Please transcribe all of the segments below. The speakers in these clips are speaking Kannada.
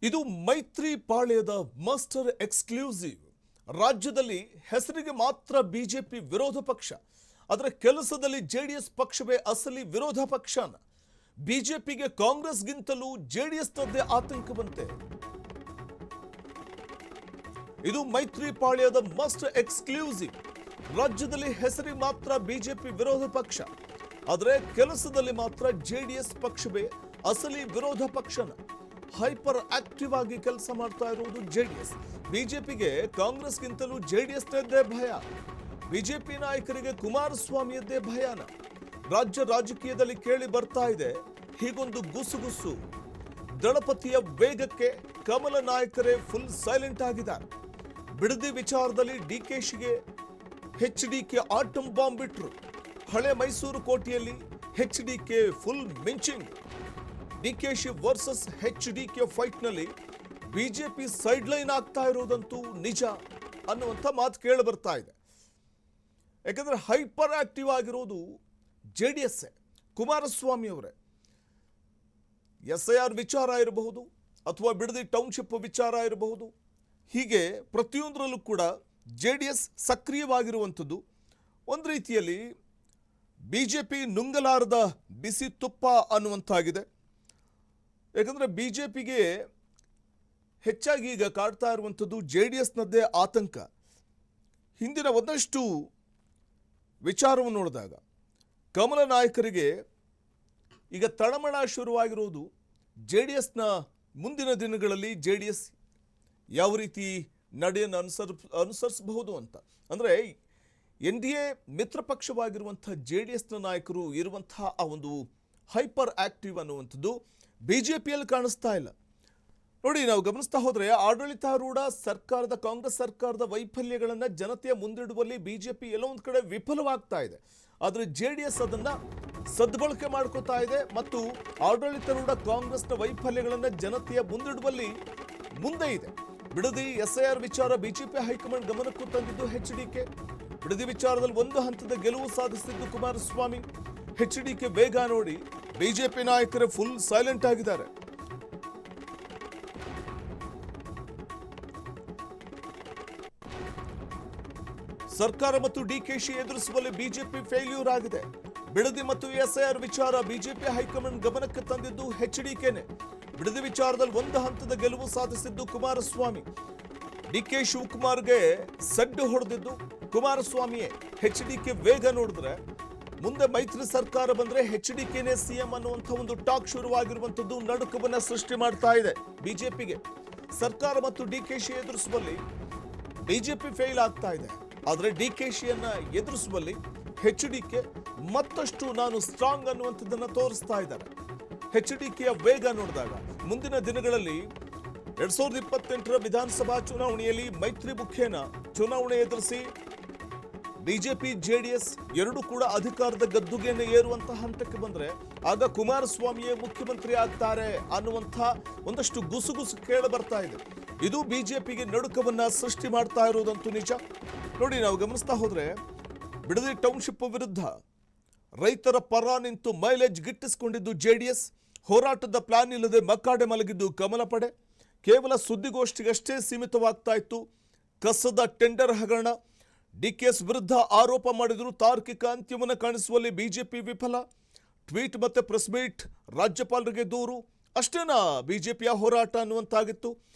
ಇದು ಮೈತ್ರಿ ಪಾಳ್ಯದ ಮಾಸ್ಟರ್ ಎಕ್ಸ್ಕ್ಲೂಸಿವ್. ರಾಜ್ಯದಲ್ಲಿ ಹೆಸರಿಗೆ ಮಾತ್ರ ಬಿಜೆಪಿ ವಿರೋಧ ಪಕ್ಷ, ಆದರೆ ಕೆಲಸದಲ್ಲಿ ಜೆಡಿಎಸ್ ಪಕ್ಷವೇ ಅಸಲಿ ವಿರೋಧ ಪಕ್ಷನ. ಬಿಜೆಪಿಗೆ ಕಾಂಗ್ರೆಸ್ಗಿಂತಲೂ ಜೆಡಿಎಸ್ನದ್ದೇ ಆತಂಕವಂತೆ. ಇದು ಮೈತ್ರಿ ಪಾಳ್ಯದ ಮಾಸ್ಟರ್ ಎಕ್ಸ್ಕ್ಲೂಸಿವ್. ರಾಜ್ಯದಲ್ಲಿ ಹೆಸರಿಗೆ ಮಾತ್ರ ಬಿಜೆಪಿ ವಿರೋಧ ಪಕ್ಷ, ಆದರೆ ಕೆಲಸದಲ್ಲಿ ಮಾತ್ರ ಜೆಡಿಎಸ್ ಪಕ್ಷವೇ ಅಸಲಿ ವಿರೋಧ ಪಕ್ಷನ. ಹೈಪರ್ ಆಕ್ಟಿವ್ ಆಗಿ ಕೆಲಸ ಮಾಡ್ತಾ ಇರುವುದು ಜೆಡಿಎಸ್. ಬಿಜೆಪಿಗೆ ಕಾಂಗ್ರೆಸ್ಗಿಂತಲೂ ಜೆಡಿಎಸ್ನದ್ದೇ ಭಯ. ಬಿಜೆಪಿ ನಾಯಕರಿಗೆ ಕುಮಾರಸ್ವಾಮಿಯದ್ದೇ ಭಯನ. ರಾಜ್ಯ ರಾಜಕೀಯದಲ್ಲಿ ಕೇಳಿ ಬರ್ತಾ ಇದೆ ಹೀಗೊಂದು ಗುಸುಗುಸು. ದಳಪತಿಯ ವೇಗಕ್ಕೆ ಕಮಲ ನಾಯಕರೇ ಫುಲ್ ಸೈಲೆಂಟ್ ಆಗಿದ್ದಾರೆ. ಬಿಡದಿ ವಿಚಾರದಲ್ಲಿ ಡಿಕೆಶಿಗೆ ಎಚ್ಡಿಕೆ ಆಟಂ ಬಾಂಬ್ ಬಿಟ್ರು. ಹಳೆ ಮೈಸೂರು ಕೋಟೆಯಲ್ಲಿ ಎಚ್ಡಿಕೆ ಫುಲ್ ಮಿಂಚಿಂಗ್. ಡಿಕೆಶಿ ವರ್ಸಸ್ ಎಚ್ಡಿಕೆ ಫೈಟ್ ನಲ್ಲಿ ಬಿಜೆಪಿ ಸೈಡ್ ಲೈನ್ ಆಗ್ತಾ ಇರೋದಂತೂ ನಿಜ ಅನ್ನುವಂಥ ಮಾತು ಕೇಳಿ ಬರ್ತಾ ಇದೆ. ಯಾಕಂದ್ರೆ ಹೈಪರ್ ಆಕ್ಟಿವ್ ಆಗಿರೋದು ಜೆಡಿಎಸ್. ಕುಮಾರಸ್ವಾಮಿ ಅವರೇ SIR ವಿಚಾರ ಇರಬಹುದು ಅಥವಾ ಬಿಡದಿ ಟೌನ್ಶಿಪ್ ವಿಚಾರ ಇರಬಹುದು, ಹೀಗೆ ಪ್ರತಿಯೊಂದರಲ್ಲೂ ಕೂಡ ಜೆಡಿಎಸ್ ಸಕ್ರಿಯವಾಗಿರುವಂಥದ್ದು. ಒಂದು ರೀತಿಯಲ್ಲಿ ಬಿಜೆಪಿ ನುಂಗಲಾರದ ಬಿಸಿ ತುಪ್ಪ ಅನ್ನುವಂತಾಗಿದೆ. ಯಾಕಂದರೆ ಬಿಜೆಪಿಗೆ ಹೆಚ್ಚಾಗಿ ಈಗ ಕಾಡ್ತಾ ಇರುವಂಥದ್ದು ಜೆಡಿಎಸ್ನದ್ದೇ ಆತಂಕ. ಹಿಂದಿನ ಒಂದಷ್ಟು ವಿಚಾರವನ್ನು ನೋಡಿದಾಗ ಕಮಲ ನಾಯಕರಿಗೆ ಈಗ ತಳಮಳ ಶುರುವಾಗಿರುವುದು ಜೆಡಿಎಸ್ನ ಮುಂದಿನ ದಿನಗಳಲ್ಲಿ ಜೆಡಿಎಸ್ ಯಾವ ರೀತಿ ನಡೆಯನ್ನು ಅನುಸರಿಸಬಹುದು ಅಂತ. ಅಂದರೆ NDA ಮಿತ್ರ ಪಕ್ಷವಾಗಿರುವಂಥ ಜೆಡಿಎಸ್ನ ನಾಯಕರು ಇರುವಂತಹ ಆ ಒಂದು ಹೈಪರ್ ಆಕ್ಟಿವ್ ಅನ್ನುವಂಥದ್ದು ಬಿಜೆಪಿಯಲ್ಲಿ ಕಾಣಿಸ್ತಾ ಇಲ್ಲ. ನೋಡಿ, ನಾವು ಗಮನಿಸ್ತಾ ಹೋದರೆ ಆಡಳಿತಾರೂಢ ಸರ್ಕಾರದ ಕಾಂಗ್ರೆಸ್ ಸರ್ಕಾರದ ವೈಫಲ್ಯಗಳನ್ನು ಜನತೆಯ ಮುಂದಿಡುವಲ್ಲಿ ಬಿಜೆಪಿ ಎಲ್ಲೋ ಒಂದು ಕಡೆ ವಿಫಲವಾಗ್ತಾ ಇದೆ. ಆದರೆ ಜೆಡಿಎಸ್ ಅದನ್ನ ಸದ್ಬಳಕೆ ಮಾಡ್ಕೋತಾ ಇದೆ ಮತ್ತು ಆಡಳಿತಾರೂಢ ಕಾಂಗ್ರೆಸ್ನ ವೈಫಲ್ಯಗಳನ್ನು ಜನತೆಯ ಮುಂದಿಡುವಲ್ಲಿ ಮುಂದೆ ಇದೆ. ಬಿಡದಿ SIR ವಿಚಾರ ಬಿಜೆಪಿ ಹೈಕಮಾಂಡ್ ಗಮನಕ್ಕೂ ತಂದಿದ್ದು ಎಚ್ಡಿಕೆ. ಬಿಡದಿ ವಿಚಾರದಲ್ಲಿ ಒಂದು ಹಂತದ ಗೆಲುವು ಸಾಧಿಸಿದ್ದು ಕುಮಾರಸ್ವಾಮಿ. ಎಚ್ಡಿಕೆ ವೇಗ ನೋಡಿ ಬಿಜೆಪಿ ನಾಯಕರು ಫುಲ್ ಸೈಲೆಂಟ್ ಆಗಿದ್ದಾರೆ. ಸರ್ಕಾರ ಮತ್ತು ಡಿಕೆಶಿ ಎದುರಿಸುವಲ್ಲಿ ಬಿಜೆಪಿ ಫೇಲ್ಯೂರ್ ಆಗಿದೆ. ಬಿಡದಿ ಮತ್ತು SIR ವಿಚಾರ ಬಿಜೆಪಿ ಹೈಕಮಾಂಡ್ ಗಮನಕ್ಕೆ ತಂದಿದ್ದು ಎಚ್ಡಿಕೆನೆ. ಬಿಡದಿ ವಿಚಾರದಲ್ಲಿ ಒಂದು ಹಂತದ ಗೆಲುವು ಸಾಧಿಸಿದ್ದು ಕುಮಾರಸ್ವಾಮಿ. DK ಶಿವಕುಮಾರ್ಗೆ ಸಡ್ಡು ಹೊಡೆದಿದ್ದು ಕುಮಾರಸ್ವಾಮಿಯೇ. ಎಚ್ಡಿಕೆ ವೇಗ ನೋಡಿದ್ರೆ ಮುಂದೆ ಮೈತ್ರಿ ಸರ್ಕಾರ ಬಂದ್ರೆ ಎಚ್ಡಿಕೆನೇ CM ಅನ್ನುವಂಥ ಒಂದು ಟಾಕ್ ಶುರುವಾಗಿರುವಂಥದ್ದು ನಡುಕವನ್ನ ಸೃಷ್ಟಿ ಮಾಡ್ತಾ ಇದೆ ಬಿಜೆಪಿಗೆ. ಸರ್ಕಾರ ಮತ್ತು ಡಿಕೆಶಿ ಎದುರಿಸುವಲ್ಲಿ ಬಿಜೆಪಿ ಫೇಲ್ ಆಗ್ತಾ ಇದೆ. ಆದರೆ ಡಿಕೆಶಿಯನ್ನ ಎದುರಿಸುವಲ್ಲಿ ಎಚ್ಡಿಕೆ ಮತ್ತಷ್ಟು ನಾನು ಸ್ಟ್ರಾಂಗ್ ಅನ್ನುವಂಥದ್ದನ್ನ ತೋರಿಸ್ತಾ ಇದ್ದಾರೆ. ಎಚ್ಡಿಕೆಯ ವೇಗ ನೋಡಿದಾಗ ಮುಂದಿನ ದಿನಗಳಲ್ಲಿ 2028ರ ವಿಧಾನಸಭಾ ಚುನಾವಣೆಯಲ್ಲಿ ಮೈತ್ರಿ ಮುಖೇನ ಚುನಾವಣೆ ಎದುರಿಸಿ ಬಿಜೆಪಿ ಜೆಡಿಎಸ್ ಎರಡೂ ಕೂಡ ಅಧಿಕಾರದ ಗದ್ದುಗೆಯನ್ನು ಏರುವಂತಹ ಹಂತಕ್ಕೆ ಬಂದ್ರೆ ಆಗ ಕುಮಾರಸ್ವಾಮಿಯೇ ಮುಖ್ಯಮಂತ್ರಿ ಆಗ್ತಾರೆ ಅನ್ನುವಂಥ ಒಂದಷ್ಟು ಗುಸುಗುಸು ಕೇಳಿ ಬರ್ತಾ ಇದೆ. ಇದು ಬಿಜೆಪಿಗೆ ನಡುಕವನ್ನ ಸೃಷ್ಟಿ ಮಾಡ್ತಾ ಇರೋದಂತೂ ನಿಜ. ನೋಡಿ, ನಾವು ಗಮನಿಸ್ತಾ ಹೋದ್ರೆ ಬಿಡದಿ ಟೌನ್ಶಿಪ್ ವಿರುದ್ಧ ರೈತರ ಪರ ನಿಂತು ಮೈಲೇಜ್ ಗಿಟ್ಟಿಸಿಕೊಂಡಿದ್ದು ಜೆಡಿಎಸ್. ಹೋರಾಟದ ಪ್ಲಾನ್ ಇಲ್ಲದೆ ಮಕ್ಕಾಡೆ ಮಲಗಿದ್ದು ಕಮಲ ಪಡೆ. ಕೇವಲ ಸುದ್ದಿಗೋಷ್ಠಿಗಷ್ಟೇ ಸೀಮಿತವಾಗ್ತಾ ಇತ್ತು ಕಸದ ಟೆಂಡರ್ ಹಗರಣ. DKS ವಿರುದ್ಧ ಆರೋಪ ಮಾಡಿದ್ರು ತಾರ್ಕಿಕ ಅಂತ್ಯವನ್ನು ಕಾಣಿಸುವಲ್ಲಿ ಬಿಜೆಪಿ ವಿಫಲ. ಟ್ವೀಟ್ ಮತ್ತೆ ಪ್ರೆಸ್ ಮೀಟ್, ರಾಜ್ಯಪಾಲರಿಗೆ ದೂರು, ಅಷ್ಟೇನಾ ಬಿಜೆಪಿಯ ಹೋರಾಟ ಅನ್ನುವಂತಾಗಿತ್ತು.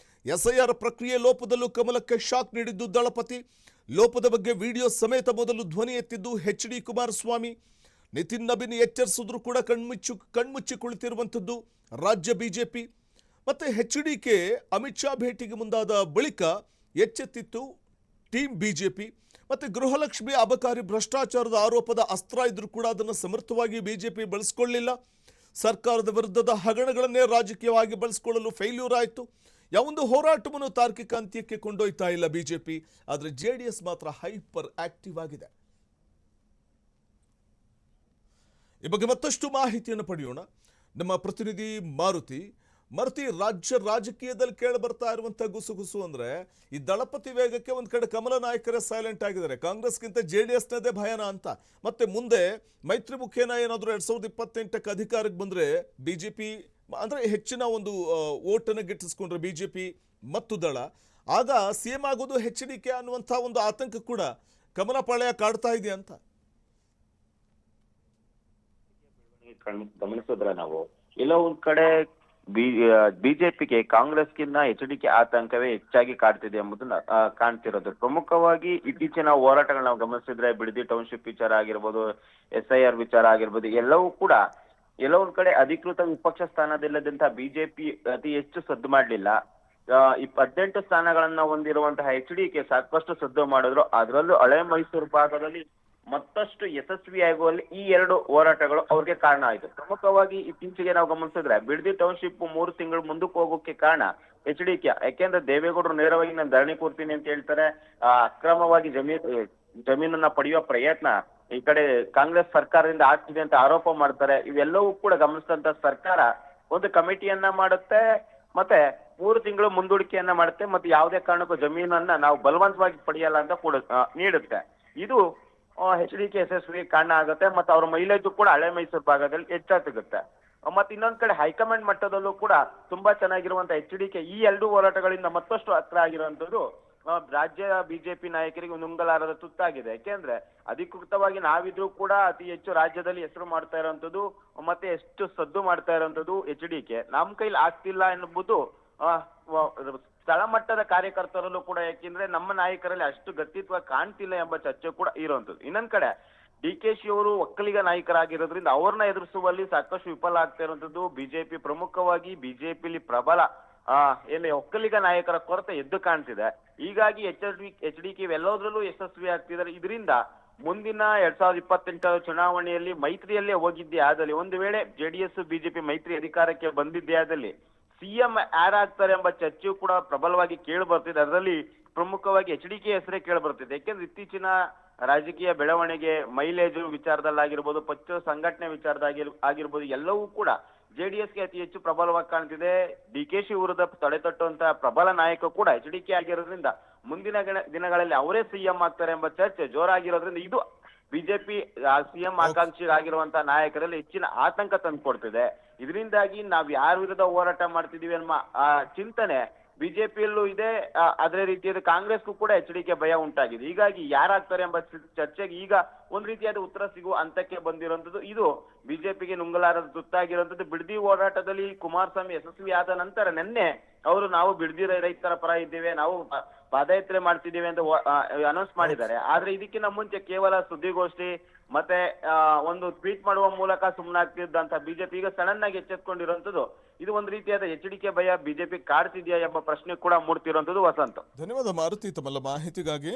SIR ಪ್ರಕ್ರಿಯೆ ಲೋಪದಲ್ಲೂ ಕಮಲಕ್ಕೆ ಶಾಕ್ ನೀಡಿದ್ದು ದಳಪತಿ. ಲೋಪದ ಬಗ್ಗೆ ವಿಡಿಯೋ ಸಮೇತ ಮೊದಲು ಧ್ವನಿ ಎತ್ತಿದ್ದು HD ಕುಮಾರಸ್ವಾಮಿ. ನಿತಿನ್ ನಬೀನ್ ಎಚ್ಚರಿಸಿದ್ರು ಕೂಡ ಕಣ್ಮುಚ್ಚಿ ಕುಳಿತಿರುವಂಥದ್ದು ರಾಜ್ಯ ಬಿಜೆಪಿ. ಮತ್ತೆ HDK ಅಮಿತ್ ಶಾ ಭೇಟಿಗೆ ಮುಂದಾದ ಬಳಿಕ ಎಚ್ಚೆತ್ತಿತ್ತು ಟೀಮ್ ಬಿಜೆಪಿ. ಮತ್ತೆ ಗೃಹಲಕ್ಷ್ಮಿ ಅಬಕಾರಿ ಭ್ರಷ್ಟಾಚಾರದ ಆರೋಪದ ಅಸ್ತ್ರ ಇದ್ರೂ ಕೂಡ ಅದನ್ನು ಸಮರ್ಥವಾಗಿ ಬಿಜೆಪಿ ಬಳಸಿಕೊಳ್ಳಲಿಲ್ಲ. ಸರ್ಕಾರದ ವಿರುದ್ಧದ ಹಗರಣಗಳನ್ನೇ ರಾಜಕೀಯವಾಗಿ ಬಳಸಿಕೊಳ್ಳಲು ಫೇಲ್ಯೂರ್ ಆಯಿತು. ಯಾವೊಂದು ಹೋರಾಟವನ್ನು ತಾರ್ಕಿಕ ಅಂತ್ಯಕ್ಕೆ ಕೊಂಡೊಯ್ತಾ ಇಲ್ಲ ಬಿಜೆಪಿ. ಆದರೆ ಜೆಡಿಎಸ್ ಮಾತ್ರ ಹೈಪರ್ ಆಕ್ಟಿವ್ ಆಗಿದೆ. ಈ ಬಗ್ಗೆ ಮತ್ತಷ್ಟು ಮಾಹಿತಿಯನ್ನು ಪಡೆಯೋಣ. ನಮ್ಮ ಪ್ರತಿನಿಧಿ ಮಾರುತಿ, ರಾಜ್ಯ ರಾಜಕೀಯದಲ್ಲಿ ಕೇಳಿ ಬರ್ತಾ ಇರುವಂತಹ ಗುಸುಗುಸು ಅಂದ್ರೆ ಈ ದಳಪತಿ ವೇಗಕ್ಕೆ ಒಂದ್ ಕಡೆ ಕಮಲ ನಾಯಕರೇ ಸೈಲೆಂಟ್ ಆಗಿದ್ದಾರೆ. ಕಾಂಗ್ರೆಸ್ಗಿಂತ ಜೆಡಿಎಸ್ನದೇ ಭಯನ ಅಂತ. ಮತ್ತೆ ಮುಂದೆ ಮೈತ್ರಿ ಮುಖೇನ ಏನಾದರೂ 2028ಕ್ಕೆ ಅಧಿಕಾರಕ್ಕೆ ಬಂದ್ರೆ ಬಿಜೆಪಿ ಅಂದ್ರೆ ಹೆಚ್ಚಿನ ಒಂದು ಓಟನ್ನು ಗಿಟ್ಟಿಸ್ಕೊಂಡ್ರೆ ಬಿಜೆಪಿ ಮತ್ತು ದಳ, ಆಗ ಸಿಎಂ ಆಗೋದು HDK ಅನ್ನುವಂಥ ಒಂದು ಆತಂಕ ಕೂಡ ಕಮಲಪಾಳ್ಯ ಕಾಡ್ತಾ ಇದೆ ಅಂತ ಗಮನಿಸಿದ್ರೆ ನಾವು ಎಲ್ಲ ಒಂದ್ ಕಡೆ ಬಿಜೆಪಿಗೆ ಕಾಂಗ್ರೆಸ್ಗಿಂತ HDK ಆತಂಕವೇ ಹೆಚ್ಚಾಗಿ ಕಾಡ್ತಿದೆ ಎಂಬುದನ್ನ ಕಾಣ್ತಿರೋದು. ಪ್ರಮುಖವಾಗಿ ಇತ್ತೀಚಿನ ಹೋರಾಟಗಳನ್ನ ನಾವು ಗಮನಿಸಿದ್ರೆ ಬಿಡದಿ ಟೌನ್ಶಿಪ್ ವಿಚಾರ ಆಗಿರ್ಬೋದು, SIR ವಿಚಾರ ಆಗಿರ್ಬೋದು, ಎಲ್ಲವೂ ಕೂಡ ಎಲ್ಲೋ ಒಂದ್ ಕಡೆ ಅಧಿಕೃತ ವಿಪಕ್ಷ ಸ್ಥಾನದಿಲ್ಲದಂತ ಬಿಜೆಪಿ ಅತಿ ಹೆಚ್ಚು ಸದ್ದು ಮಾಡ್ಲಿಲ್ಲ. 18 ಸ್ಥಾನಗಳನ್ನ ಹೊಂದಿರುವಂತಹ HDK ಸಾಕಷ್ಟು ಸದ್ದು ಮಾಡಿದ್ರು. ಅದರಲ್ಲೂ ಹಳೆ ಮೈಸೂರು ಭಾಗದಲ್ಲಿ ಮತ್ತಷ್ಟು ಯಶಸ್ವಿಯಾಗುವಲ್ಲಿ ಈ ಎರಡು ಹೋರಾಟಗಳು ಅವ್ರಿಗೆ ಕಾರಣ ಆಯ್ತು. ಪ್ರಮುಖವಾಗಿ ಇತ್ತೀಚೆಗೆ ನಾವು ಗಮನಿಸಿದ್ರೆ ಬಿಡದಿ ಟೌನ್ಶಿಪ್ 3 ತಿಂಗಳು ಮುಂದಕ್ಕೆ ಹೋಗೋಕೆ ಕಾರಣ HDK. ಯಾಕೆಂದ್ರೆ ದೇವೇಗೌಡರು ನೇರವಾಗಿ ನಾನು ಧರಣಿ ಕೂರ್ತೀನಿ ಅಂತ ಹೇಳ್ತಾರೆ. ಅಕ್ರಮವಾಗಿ ಜಮೀನನ್ನ ಪಡೆಯುವ ಪ್ರಯತ್ನ ಈ ಕಡೆ ಕಾಂಗ್ರೆಸ್ ಸರ್ಕಾರದಿಂದ ಆಗ್ತಿದೆ ಅಂತ ಆರೋಪ ಮಾಡ್ತಾರೆ. ಇವೆಲ್ಲವೂ ಕೂಡ ಗಮನಿಸಿದಂತ ಸರ್ಕಾರ ಒಂದು ಕಮಿಟಿಯನ್ನ ಮಾಡುತ್ತೆ, ಮತ್ತೆ 3 ತಿಂಗಳು ಮುಂದೂಡಿಕೆಯನ್ನ ಮಾಡುತ್ತೆ, ಮತ್ತೆ ಯಾವುದೇ ಕಾರಣಕ್ಕೂ ಜಮೀನನ್ನ ನಾವು ಬಲವಂತವಾಗಿ ಪಡೆಯಲ್ಲ ಅಂತ ಕೂಡ ನೀಡುತ್ತೆ. ಇದು HDK ಯಶಸ್ವಿಗೆ ಕಾರಣ ಆಗುತ್ತೆ. ಮತ್ತೆ ಅವ್ರ ಮೈಲೇಜ್ ಕೂಡ ಹಳೆ ಮೈಸೂರು ಭಾಗದಲ್ಲಿ ಹೆಚ್ಚಾಗುತ್ತೆ. ಮತ್ತೆ ಇನ್ನೊಂದ್ ಕಡೆ ಹೈಕಮಾಂಡ್ ಮಟ್ಟದಲ್ಲೂ ಕೂಡ ತುಂಬಾ ಚೆನ್ನಾಗಿರುವಂತ HDK ಈ ಎರಡು ಹೋರಾಟಗಳಿಂದ ಮತ್ತಷ್ಟು ಹತ್ರ ಆಗಿರುವಂತದ್ದು ರಾಜ್ಯ ಬಿಜೆಪಿ ನಾಯಕರಿಗೆ ನುಂಗಲಾರದ ತುತ್ತಾಗಿದೆ. ಯಾಕೆಂದ್ರೆ ಅಧಿಕೃತವಾಗಿ ನಾವಿದ್ರೂ ಕೂಡ ಅತಿ ಹೆಚ್ಚು ರಾಜ್ಯದಲ್ಲಿ ಹೆಸರು ಮಾಡ್ತಾ ಇರುವಂತದ್ದು ಮತ್ತೆ ಎಷ್ಟು ಸದ್ದು ಮಾಡ್ತಾ ಇರುವಂತದ್ದು HDK. ನಮ್ ಕೈಲಿ ಆಗ್ತಿಲ್ಲ ಎನ್ನುವುದು ಸ್ಥಳ ಮಟ್ಟದ ಕಾರ್ಯಕರ್ತರಲ್ಲೂ ಕೂಡ, ಯಾಕೆಂದ್ರೆ ನಮ್ಮ ನಾಯಕರಲ್ಲಿ ಅಷ್ಟು ಗಟ್ಟಿತ್ವ ಕಾಣ್ತಿಲ್ಲ ಎಂಬ ಚರ್ಚೆ ಕೂಡ ಇರುವಂತದ್ದು. ಇನ್ನೊಂದ್ ಕಡೆ DKಶಿ ಅವರು ಒಕ್ಕಲಿಗ ನಾಯಕರಾಗಿರೋದ್ರಿಂದ ಅವ್ರನ್ನ ಎದುರಿಸುವಲ್ಲಿ ಸಾಕಷ್ಟು ವಿಫಲ ಆಗ್ತಾ ಇರುವಂತದ್ದು ಬಿಜೆಪಿ. ಪ್ರಮುಖವಾಗಿ ಬಿಜೆಪಿಲಿ ಪ್ರಬಲ ಒಕ್ಕಲಿಗ ನಾಯಕರ ಕೊರತೆ ಎದ್ದು ಕಾಣ್ತಿದೆ. ಹೀಗಾಗಿ HDK ಇವೆಲ್ಲದರಲ್ಲೂ ಯಶಸ್ವಿ ಆಗ್ತಿದ್ದಾರೆ. ಇದರಿಂದ ಮುಂದಿನ 2028 ಚುನಾವಣೆಯಲ್ಲಿ ಮೈತ್ರಿಯಲ್ಲೇ ಹೋಗಿದ್ದೇ ಆದಲ್ಲಿ, ಒಂದು ವೇಳೆ JDS ಬಿಜೆಪಿ ಮೈತ್ರಿ ಅಧಿಕಾರಕ್ಕೆ ಬಂದಿದ್ದೇ ಆದಲ್ಲಿ CM ಯಾರಾಗ್ತಾರೆ ಎಂಬ ಚರ್ಚೆಯೂ ಕೂಡ ಪ್ರಬಲವಾಗಿ ಕೇಳಿ ಬರ್ತಿದೆ. ಅದರಲ್ಲಿ ಪ್ರಮುಖವಾಗಿ HDK ಹೆಸರೇ ಕೇಳಿ ಬರ್ತಿದೆ. ಯಾಕೆಂದ್ರೆ ಇತ್ತೀಚಿನ ರಾಜಕೀಯ ಬೆಳವಣಿಗೆ, ಮೈಲೇಜ್ ವಿಚಾರದಲ್ಲಾಗಿರ್ಬೋದು, ಪಕ್ಷ ಸಂಘಟನೆ ವಿಚಾರದಾಗಿರ್ಬೋದು, ಎಲ್ಲವೂ ಕೂಡ JDSಗೆ ಅತಿ ಹೆಚ್ಚು ಪ್ರಬಲವಾಗಿ ಕಾಣ್ತಿದೆ. DKಶಿ ವಿರುದ್ಧ ತಡೆತಟ್ಟುವಂತ ಪ್ರಬಲ ನಾಯಕ ಕೂಡ HDK ಆಗಿರೋದ್ರಿಂದ ಮುಂದಿನ ದಿನಗಳಲ್ಲಿ ಅವರೇ CM ಆಗ್ತಾರೆ ಎಂಬ ಚರ್ಚೆ ಜೋರಾಗಿರೋದ್ರಿಂದ ಇದು ಬಿಜೆಪಿ CM ಆಕಾಂಕ್ಷಿ ಆಗಿರುವಂತ ನಾಯಕರಲ್ಲಿ ಹೆಚ್ಚಿನ ಆತಂಕ ತಂದುಕೊಡ್ತಿದೆ. ಇದರಿಂದಾಗಿ ನಾವ್ ಯಾರ ವಿರುದ್ಧ ಹೋರಾಟ ಮಾಡ್ತಿದೀವಿ ಅನ್ನೋ ಚಿಂತನೆ ಬಿಜೆಪಿಯಲ್ಲೂ ಇದೆ. ಅದೇ ರೀತಿಯಾದ ಕಾಂಗ್ರೆಸ್ಗೂ ಕೂಡ HDK ಭಯ ಉಂಟಾಗಿದೆ. ಹೀಗಾಗಿ ಯಾರಾಗ್ತಾರೆ ಎಂಬ ಚರ್ಚೆಗೆ ಈಗ ಒಂದ್ ರೀತಿಯಾದ ಉತ್ತರ ಸಿಗುವ ಹಂತಕ್ಕೆ ಬಂದಿರುವಂತದ್ದು. ಇದು ಬಿಜೆಪಿಗೆ ನುಂಗಲಾರದ ತುತ್ತಾಗಿರುವಂತದ್ದು. ಬಿಡದಿ ಹೋರಾಟದಲ್ಲಿ ಕುಮಾರಸ್ವಾಮಿ ಯಶಸ್ವಿ ಆದ ನಂತರ ನಿನ್ನೆ ನಾವು ಬಿಡದಿ ರೈತರ ಪರ ಇದ್ದೇವೆ, ನಾವು ಪಾದಯಾತ್ರೆ ಮಾಡ್ತಿದ್ದೇವೆ ಅಂತ ಅನೌನ್ಸ್ ಮಾಡಿದ್ದಾರೆ. ಆದ್ರೆ ಇದಕ್ಕಿಂತ ಮುಂಚೆ ಕೇವಲ ಸುದ್ದಿಗೋಷ್ಠಿ ಮತ್ತೆ ಒಂದು ಟ್ವೀಟ್ ಮಾಡುವ ಮೂಲಕ ಸುಮ್ಮನಾಗ್ತಿದ್ದಂತ ಬಿಜೆಪಿ ಈಗ ಸಡನ್ ಆಗಿ ಎಚ್ಚೆತ್ಕೊಂಡಿರುವಂತದ್ದು. ಇದು ಒಂದು ರೀತಿಯಾದ HDK ಭಯ ಬಿಜೆಪಿ ಕಾಡ್ತಿದ್ಯಾ ಎಂಬ ಪ್ರಶ್ನೆ ಕೂಡ ಮೂಡ್ತಿರುವಂತದ್ದು. ವಸಂತ, ಧನ್ಯವಾದ ಮಾರುತಿ ತಮ್ಮೆಲ್ಲ ಮಾಹಿತಿಗಾಗಿ.